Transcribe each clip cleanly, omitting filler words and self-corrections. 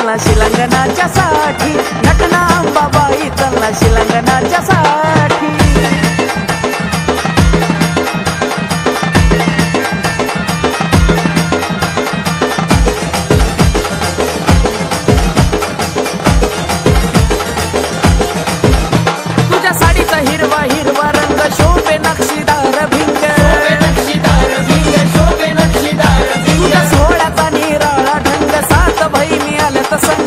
चलना शिलंगणाच्या साठी, नटना अंबाबाई चलना शिलंगणाच्या साठी। तुझ्या साडीचा हिरवा हिरवा रंग शोभे नक्षीदार भिंग, तुझ्या सोहळ्याचा निराळा ढंग, सात बहिणी आल्यात संग,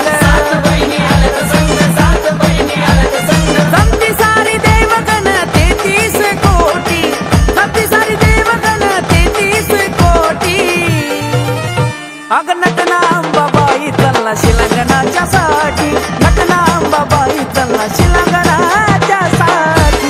जमती सारी देवगण 33 कोटी, जमती सारी देवगण 33 कोटी। अग नटना अंबाबाई चलना शिलंगणाच्या साठी, नटना अंबाबाई चलना शिलंगणाच्या साठी।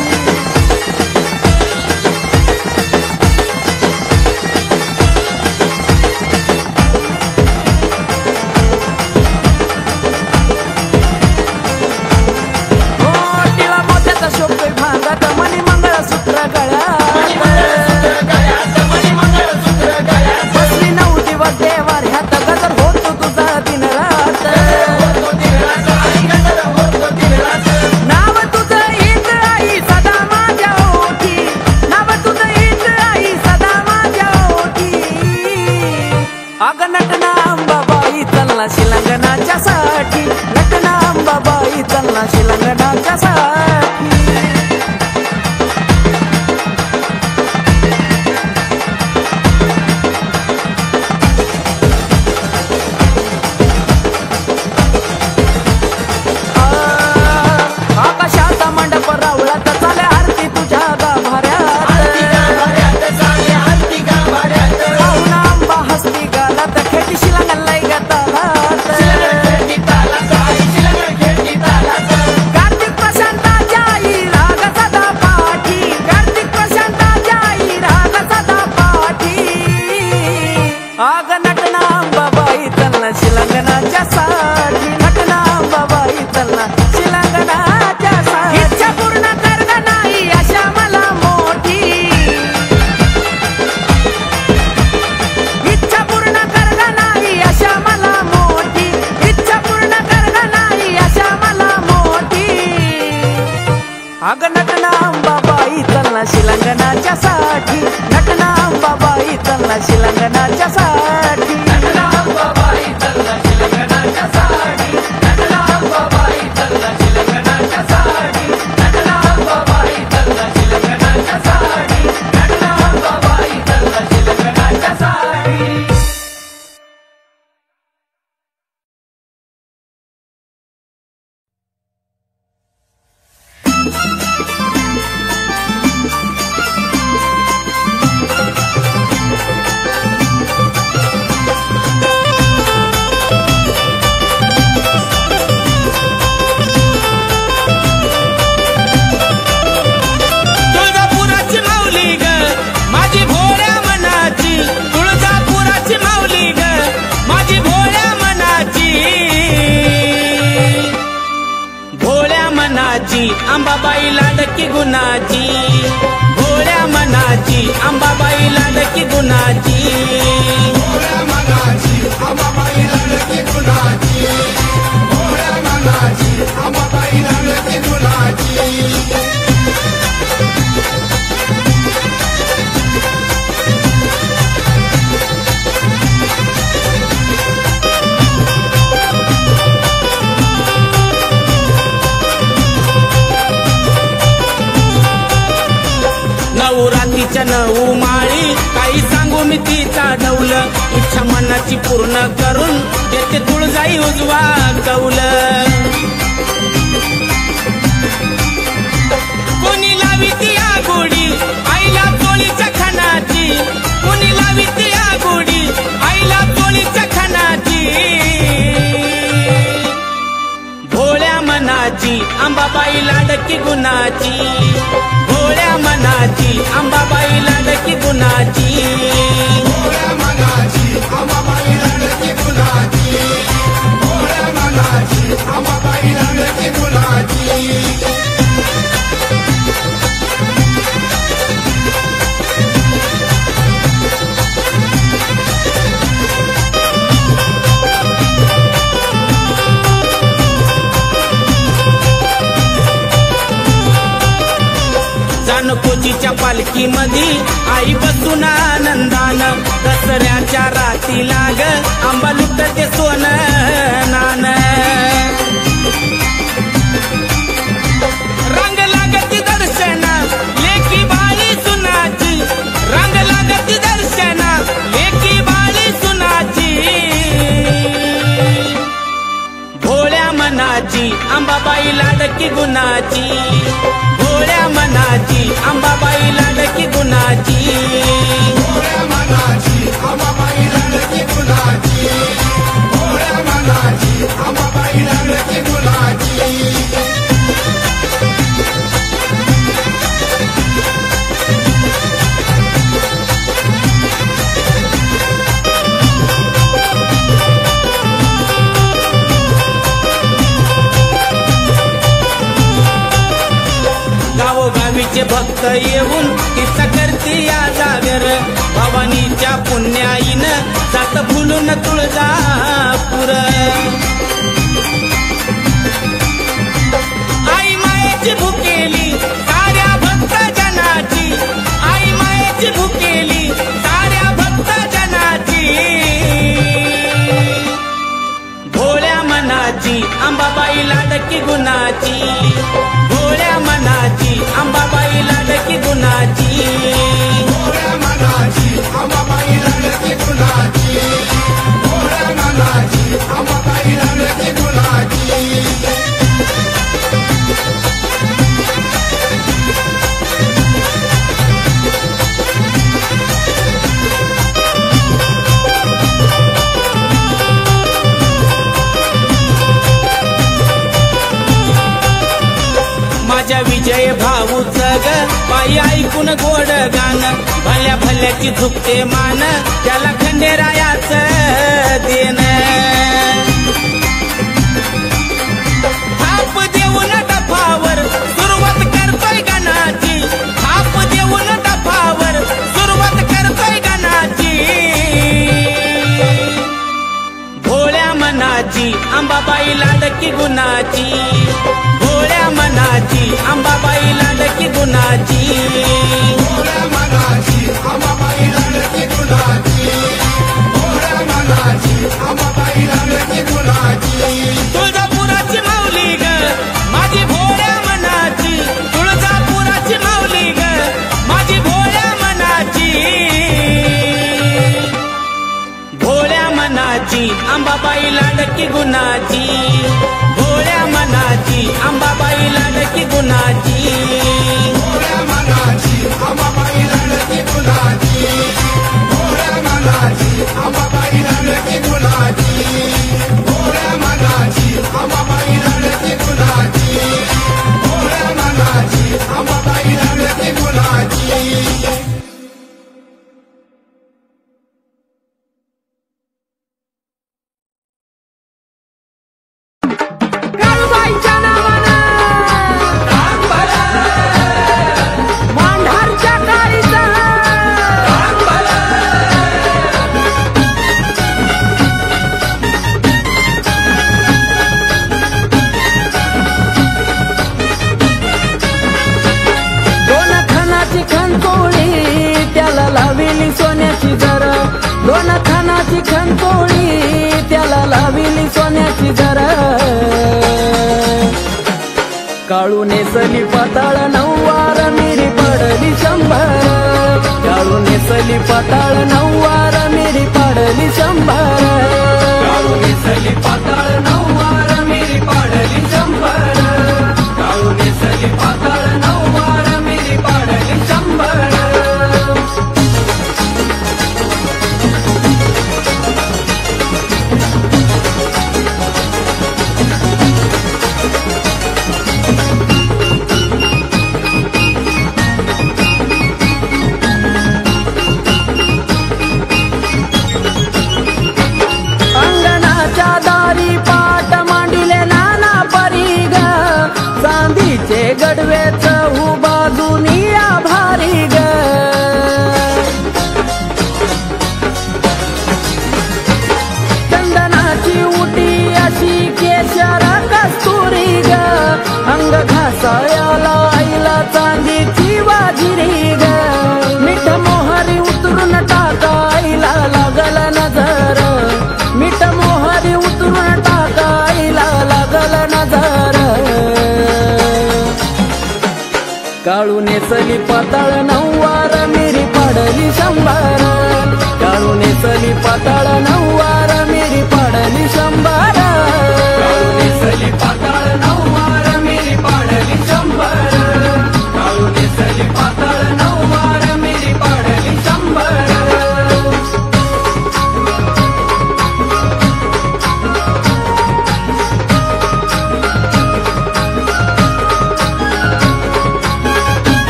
अग नटना अंबाबाई चलना शिलंगणाच्या साठी, नटना अंबाबाई चलना शिलंगणाच्या साठी। आकाशाचा मंडप रावळात चाले आरती तुझ्या गाभाऱ्यात, पाहुणा अंबा हस्ती गालात, खेटी शिलंगणला गतालात, कार्तिक प्रशांताच्या आई राग सदा पाठी, कार्तिक प्रशांताच्या आई राग सदा पाठी। अग नटना अंबाबाई चलना शिलंगणाच्या साठी, नटना अंबाबाई चलना शिलंगणाच्या साठी। इच्छा पूर्ण कर ग नाही अशा मला मोठी, इच्छा पूर्ण कर ग नाही अशा मला मोठी, इच्छा पूर्ण कर ग नाही अशा मला मोठी। अग नटना अंबाबाई चलना शिलंगणाच्या साठी, नटना अंबाबाई चलना शिलंगणाच्या साठी, नटना अंबाबाई चलना शिलंगणाच्या साठी, नटना अंबाबाई चलना शिलंगणाच्या साठी, नटना अंबाबाई चलना शिलंगणाच्या साठी, नटना अंबाबाई चलना शिलंगणाच्या साठी। तुळजापुराची माऊली ग माझी भोळ्या मनाची, तुळजापुराची माऊली ग माझी भोळ्या मनाची, भोळ्या मनाची अंबाबाई लाडकी गुणाची, भोळ्या मनाची अंबाबाई लाडकी गुणाची, भोळ्या मनाची अंबाबाई लाडकी गुणाची, भोळ्या मनाची अंबाबाई लाडकी गुणाची। नवरात्रीच्या 9 माळी काही सांगू मी तिचा डौल, इच्छा मनाची पूर्ण करून देते तुळजाई उजवा कौल। कोणी लावी ती आगोडी आईला चोळीच्या खानाची, कोणी लावी ती आगोडी आईला चोळीच्या खानाची, भोळ्या मनाची अंबाबाई लाडकी गुणाची, भोळ्या मनाची अंबाबाई लाडकी गुणाची, भोळ्या मनाची अंबाबाई लाडकी गुणाची, भोळ्या मनाची अंबाबाई लाडकी गुणाची। माऊलीच्या पालखी मधी आई बसून आनंदान दसऱ्याच्या राती लाग आंबा लुटते सोन नान रंग लागती दर्शन लेकी बाळी सुनाची रंग लागती दर्शन लेकी बाळी सुनाची भोळ्या मनाची अंबाबाई लाडकी गुणाची भोळ्या मनाची अंबाबाई लाडकी गुणाची भोळ्या मनाची अंबाबाई लाडकी गुणाची भोळ्या मनाची अंबाबाई लाडकी गुणाची गावोगावीचे भक्त येऊन तिचा करती या जागर भवानीच्या पुण्याईनं जात फुलून तुळजापूर आई मायेची भुकेली साऱ्या भक्त जनाची आई मायेची भुकेली साऱ्या भक्त जनाची भोळ्या मनाची अंबाबाई लाडकी गुणाची भोळ्या मनाची अंबाबाई लाडकी गुणाची भोळ्या मनाची अंबाबाई लाडकी गुणाची भोळ्या मनाची अंबाबाई लाडकी गुणाची माझ्या विजय भाऊच ग पायी ऐकून गोड गाण भल्या भल्याची झुकते मान त्याला खंडेरायाच देन थाप देऊन डफावर सुरुवात करतोय गाण्याची थाप देऊन डफावर सुरुवात करतोय गाण्याची भोळ्या मनाची अंबाबाई लाडकी गुणाची भोळ्या मनाची अंबाबाई लाडकी गुणाची भोळ्या मनाची अंबाबाई लाडकी गुणाची भोळ्या मनाची अंबाबाई लाडकी गुणाची तुळजापुराची माऊली ग माझी भोळ्या मनाची तुळजापुराची माऊली ग माझी भोळ्या मनाची भोळ्या मनाची अंबाबाई लाडकी गुणाची भोळ्या मनाची अंबाबाई लाडकी गुणाची भोळ्या मनाची अंबाबाई लाडकी गुणाची भोळ्या मनाची अंबाबाई लाडकी गुणाची भोळ्या मनाची अंबाबाई लाडकी गुणाची भोळ्या मनाची अंबाबाई लाडकी गुणाची काळूबाईच्या नावानं मांढारच्या काळीचा दोन खानाची खणपोळी त्याला लाविली सोन्याची जर दोन खानाची खणपोळी त्याला लाविली सोन्याची जर काळू नेसली पाताळ नऊवार मिरी पडली 100 काळू नेसली पाताळ नऊवार मिरी पडली 100 काळू नेसली पाताळ नऊवार मिरी पडली 100 काळू नेसली पाताळ नऊवार मिरी पडली 100 अंगणाच्या दारी पा नेसली पाताळ नऊवार मिरी पाडली शंभर काळू नेसली पाताळ नऊवार मिरी पाडली शंभर काळू नेसली पाताळ नऊवार मिरी पाडली शंभर काळू नेसली पाताळ नऊवार मिरी पाडली शंभर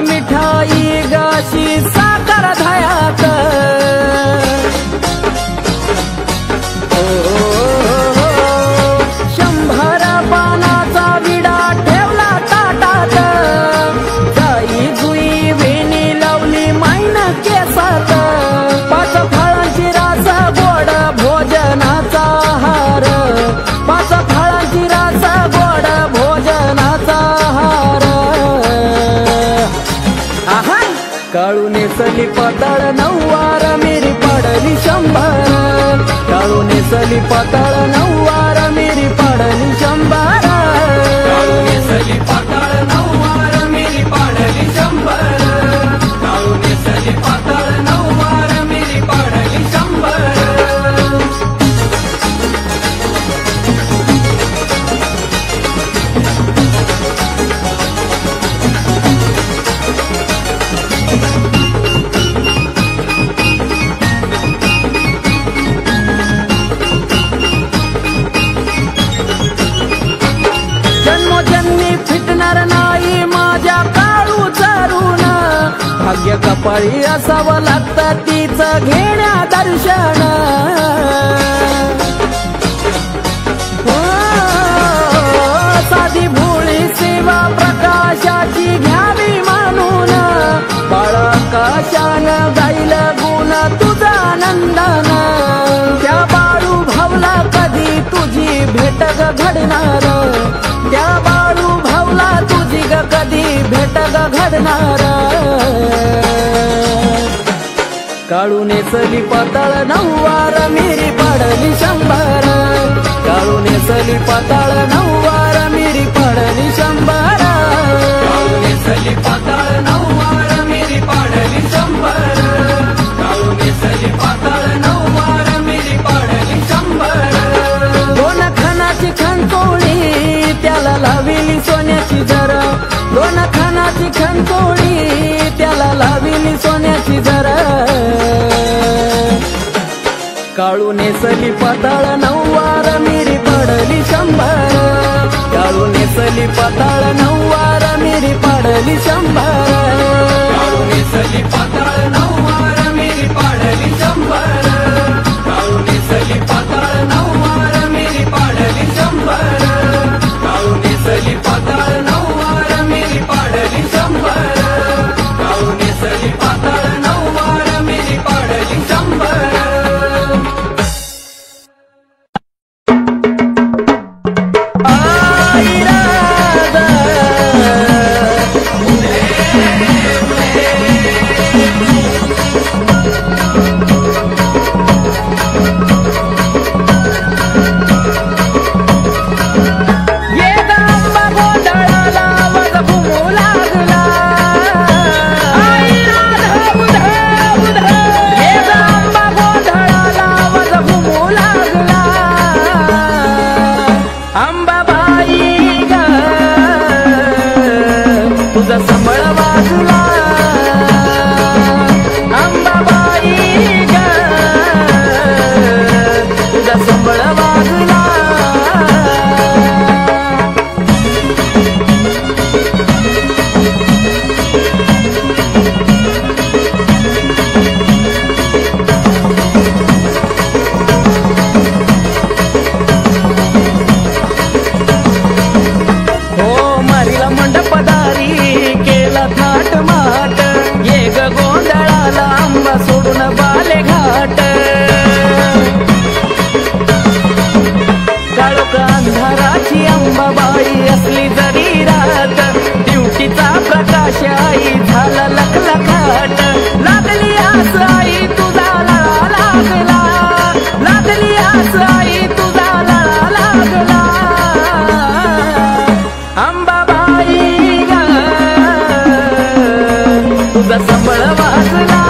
मिठाई गाशी साखर धयात शंभर पानाचा विडा ठेवला ताटात जाई जुई वेणी लावली मायन केसात पाच फळांची रास गोड भोजनाचा हार पाच फळांची रास गोड भोजनाचा हार काळू नेसली पाताळ नऊवार मिरी पाडली शंभर काळू नेसली पाताळ नऊवार मिरी पाडली शंभर काळू नेसली पाताळ नऊवार मिरी पाडली शंभर काळू नेसली पाताळ नऊवार मिरी पाडली शंभर जन्मोजन्मी फिटणार नाही माझ्या काळू चरून भाग्य कपाळी असावं लागतं तीच घेण्या दर्शन साधी भोळी सेवा प्रकाशाची घ्यावी मानून बाळ आकाशान गाईल गुण तुझा नंदन त्या बाळू भावला कधी तुझी भेट ग घडणार त्या बाळू भावला तुझी ग कधी भेट ग घडणार काळू नेसली पाताळ नऊवार मिरी पाडली शंभर काळू नेसली पाताळ नऊवार मिरी पाडली शंभर काळू नेसली पाताळ नऊवार मिरी पाडली शंभर काळू नेसली पाताळ नऊवार मिरी पाडली शंभर दोन खानाची खणतोळी त्याला लाविली सोन्याची जरा दोन खानाची खणतोळी त्याला लाविली सोन्याची जरा काळू नेसली पाताळ नऊवार मिरी पाडली शंभर काळू नेसली पाताळ नऊवार मिरी पाडली शंभर काळू नेसली पाताळ नऊवार मिरी पाडली शंभर काळू नेसली पाताळ नऊवार मिरी पाडली शंभर काळू नेसली पाताळ नऊवार मिरी पाडली शंभर काळू नेसली पाताळ नऊवार मिरी पाडली शंभर आई राजा तुझा संबळ वाजला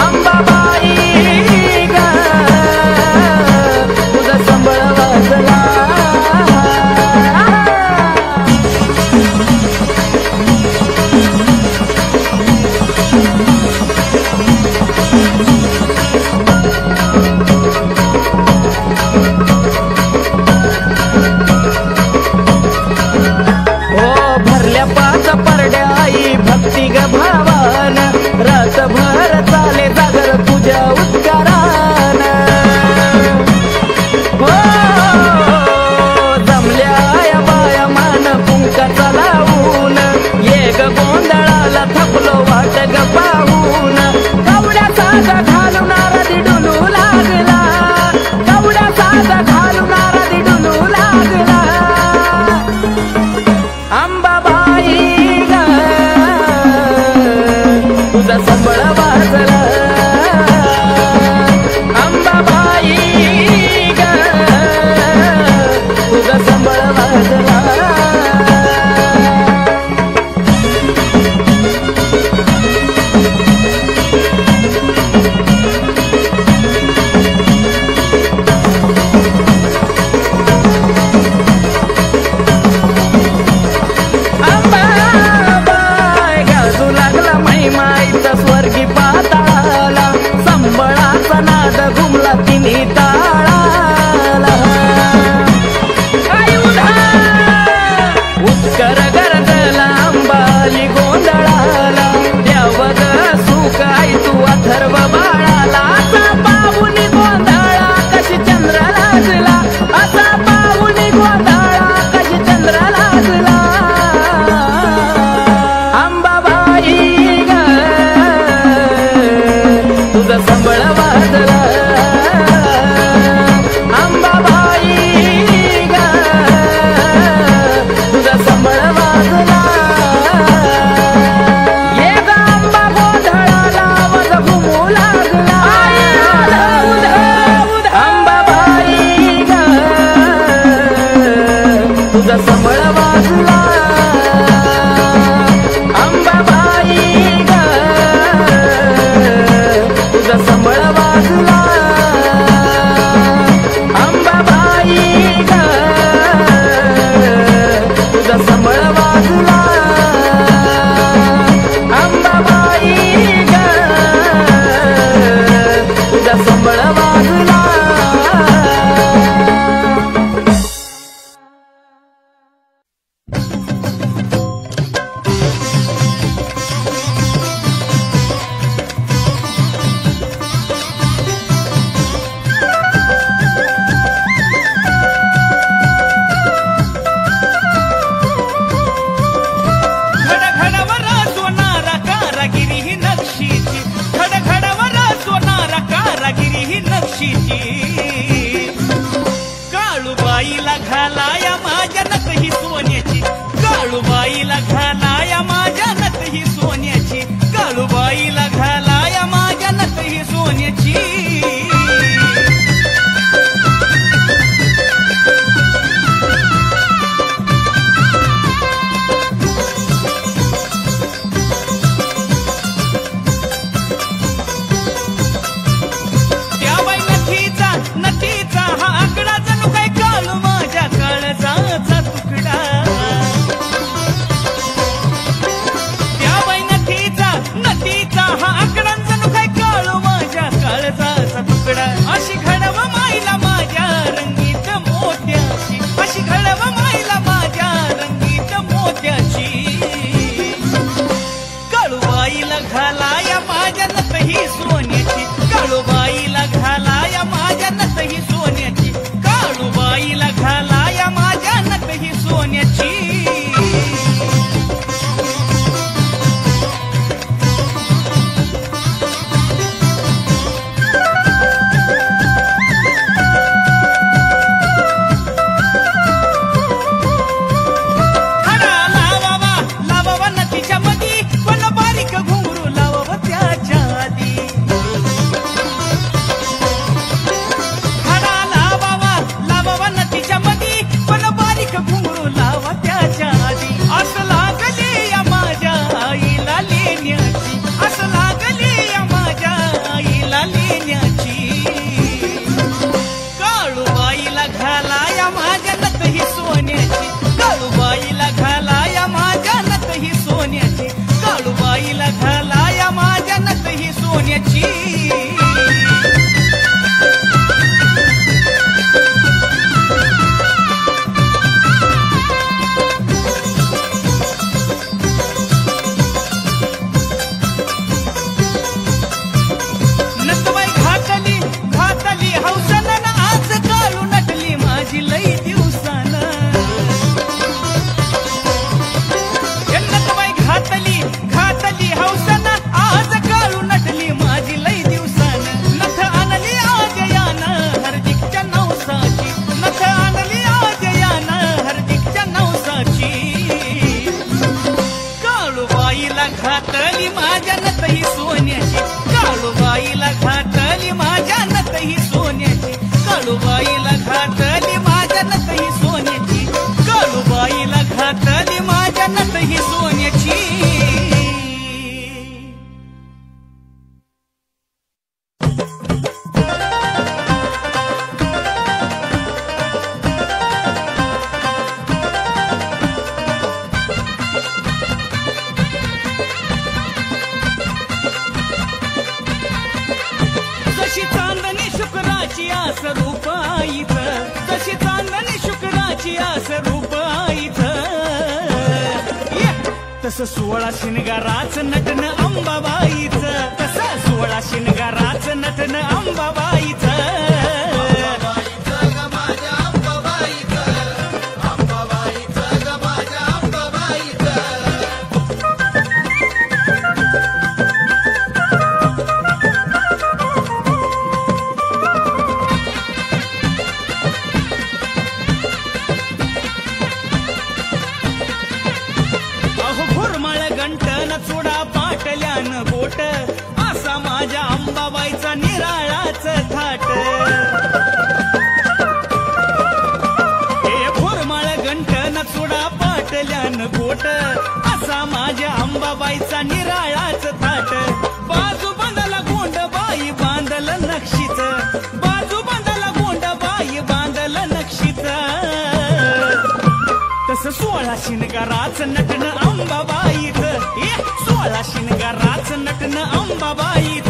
अंबाबाई ग तुझा संबळ वाजला भक्ती ग भावान रातभर चाले जागर तुझ्या उद्गारान हो जमल्या या बाया मान कुंकाचा लावून ये ग गोंधळाला थकलो वाट ग पाहून कवड्या सागा घालून आरती डुलू लागला कवड्या सागा घालून आरती डुलू लागला अंबाबाई तुझा संबळ वाजला अंबाबाई ग तुझा संबळ वाजला स्वर्गी पाताळाला संबळाचा नाद घुमला तिन्ही ताळाला उत्कर गरजला अंबाली गोंधळाला देवग सुख आई तू अथर्व बाळाला असा पाहुनी गोंधळा कशी चंद्र लाजला असा पाहुनी गोंधळा कशी चंद्र लाजला अंबाबाई तुझा संबळ वाजला अंबाबाई ग तुझा संबळ वाजला ये ग अंबा गोंधळाला वज घुमू लागला अंबाबाई ग तुझा संबळ वाजला अंबाबाई ग तुझा संबळ वाजला अंबाबाई ग तुझा संबळ वाजला अंबाबाई ग तुझा संबळ वाजला काळूबाईला घालाया माझ्या नथ ही सोन्याची काळूबाईला घालाया माझ्या नथ ही सोन्याची काळूबाईला घालाया माझ्या नथ ही सोन्याची नथीचा हा आकडा जणू काय काळू माझ्या काळजाचा तुकडा त्या बाई नथीचा हा आकडा जणू काय काळू माझ्या काळजाचा तुकडा अशी घडव माईला माझ्या रंगीत मोत्याची अशी घडव माईला माझ्या रंगीत मोत्याची काळूबाईला घालाया माझ्या नथ ही सोन्याची काळूबाईला घालाया माझ्या नथ ही सोन्याची काळूबाईला घालाया माझ्या नथ ही सोन्याची लावावा नथीच्या मधी पण बारीक घुंगरू लावावा त्याच्या आधी काळूबाईला घातली माझ्या नतही सोन्याची, काळूबाईला घातली माझ्या नतही सोन्याची, काळूबाईला घातली माझ्या नतही सोन्याची, काळूबाईला घातली माझ्या नतही सोन्याची. जशी चांदणी शुक्राची आस रूप आईचं, जशी चांदणी शुक्राची आस रूप आईचं, तसं 16 शिनगाराचं नटन अंबाबाईचं, तसं 16 शिनगाराचं नटन अंबाबाईचं. चुडा पाटल्यान बोट असा माझ्या अंबाबाईचा निराळाच थाट. हे भोरमाळ गंटन चुडा पाटल्यान बोट असा माझ्या अंबाबाईचा निराळाच थाट. बाजू बांधाला गोंडबाई बांधल नक्षीच, बाजू बांधाला गोंडबाई बांधल नक्षीच, तसं 16 शिनगाराचं नटन अंबाबाईचं, 16 शिनगाराचं नटन अंबाबाईचं.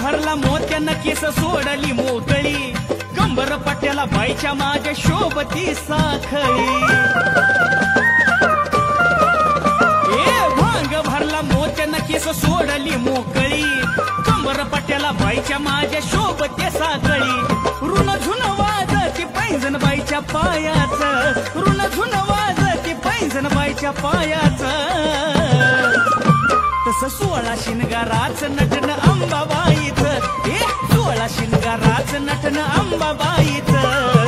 भरला मोत्यानं केस सोडली मोकळी, कंबर पट्ट्याला बाईच्या माझ्या शोभती साखळी. भांग भरला मोत्यानं केस सोडली मोकळी, कंबर पट्ट्याला बाईच्या माझ्या शोभते साखळी. ऋण झुन वाजती पैंजण बाईच्या पायाचं, ऋण झुन वाजती पैंजण बाईच्या पायाचं, तसं 16 शिनगाराचं नटन अंबाबाईचं, 16 शिनगाराचं नटन अंबाबाईचं.